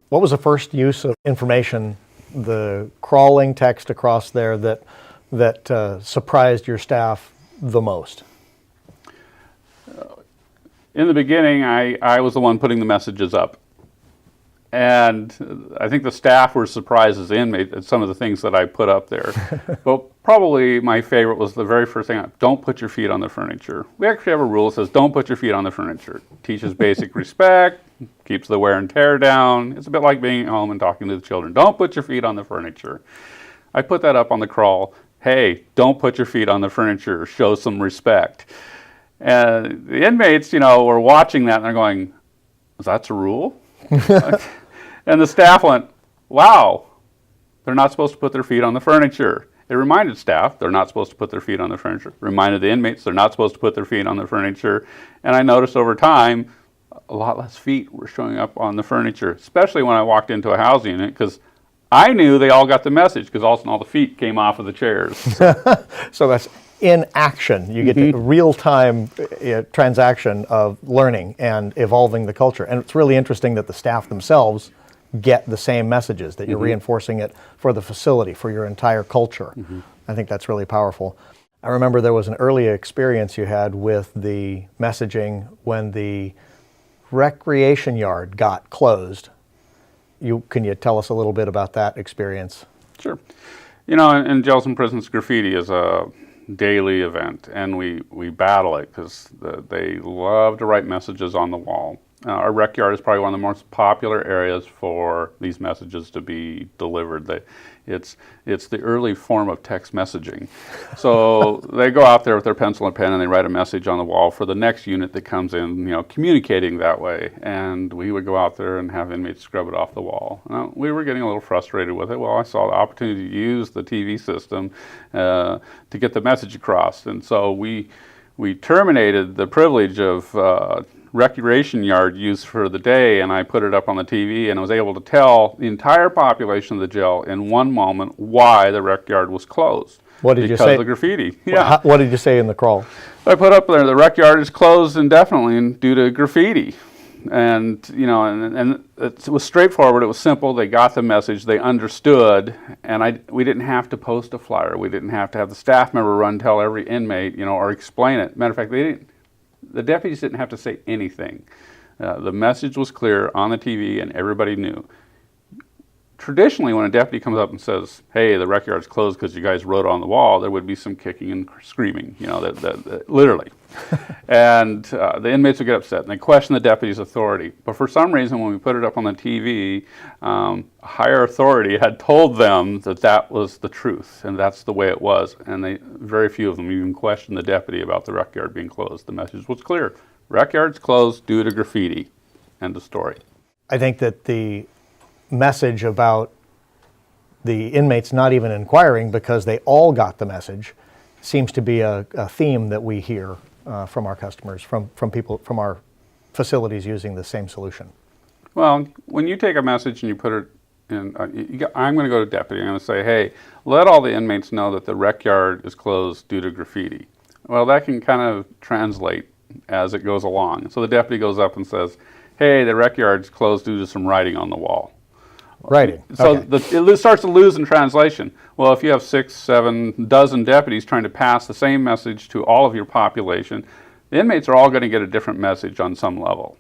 What was the first use of information, the crawling text across there, that surprised your staff the most? In the beginning, I was the one putting the messages up. And I think the staff were surprised as inmates at some of the things that I put up there. But probably my favorite was the very first thing, don't put your feet on the furniture. We actually have a rule that says don't put your feet on the furniture. Teaches basic respect, keeps the wear and tear down. It's a bit like being at home and talking to the children. Don't put your feet on the furniture. I put that up on the crawl. Hey, don't put your feet on the furniture. Show some respect. And the inmates, were watching that and they're going, that's a rule? And the staff went, wow, they're not supposed to put their feet on the furniture. It reminded staff they're not supposed to put their feet on the furniture. Reminded the inmates they're not supposed to put their feet on the furniture. And I noticed over time, a lot less feet were showing up on the furniture, especially when I walked into a housing unit, because I knew they all got the message, because all the feet came off of the chairs. So that's in action. You get the real-time transaction of learning and evolving the culture. And it's really interesting that the staff themselves get the same messages, that you're reinforcing it for the facility, for your entire culture. I think that's really powerful. I remember there was an early experience you had with the messaging when the recreation yard got closed. Can you tell us a little bit about that experience? Sure. In jails and prisons, graffiti is a daily event, and we battle it because they love to write messages on the wall. Our rec yard is probably one of the most popular areas for these messages to be delivered. It's the early form of text messaging. So they go out there with their pencil and pen and they write a message on the wall for the next unit that comes in, communicating that way. And we would go out there and have inmates scrub it off the wall. We were getting a little frustrated with it. Well, I saw the opportunity to use the TV system to get the message across. And so we terminated the privilege of recreation yard use for the day, and I put it up on the TV, and I was able to tell the entire population of the jail in one moment why the rec yard was closed. What did you say? Because of the graffiti. Yeah. What did you say in the crawl? I put up there, the rec yard is closed indefinitely due to graffiti. And, and it was straightforward, it was simple, they got the message, they understood, and we didn't have to post a flyer, we didn't have to have the staff member run tell every inmate, or explain it. Matter of fact, the deputies didn't have to say anything. The message was clear on the TV and everybody knew. Traditionally, when a deputy comes up and says, hey, the rec yard's closed because you guys wrote on the wall, there would be some kicking and screaming, literally. And the inmates would get upset and they question the deputy's authority. But for some reason, when we put it up on the TV, a higher authority had told them that was the truth and that's the way it was. And very few of them even questioned the deputy about the rec yard being closed. The message was clear. Rec yard's closed due to graffiti. End of story. I think that the message about the inmates not even inquiring because they all got the message seems to be a theme that we hear from our customers, from people, from our facilities using the same solution. Well, when you take a message and you put it in, I'm going to go to deputy, I'm going to say, hey, let all the inmates know that the rec yard is closed due to graffiti. Well, that can kind of translate as it goes along. So the deputy goes up and says, hey, the rec yard's closed due to some writing on the wall. Writing. So okay. It starts to lose in translation. Well, if you have 6, 7 dozen deputies trying to pass the same message to all of your population, the inmates are all going to get a different message on some level.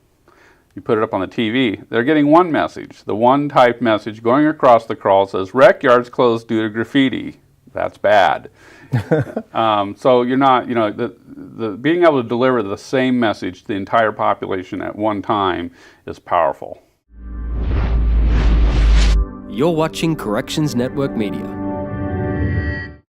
You put it up on the TV, they're getting one message. The one type message going across the crawl says, rec yard's closed due to graffiti. That's bad. So you're not, the being able to deliver the same message to the entire population at one time is powerful. You're watching Corrections Network Media.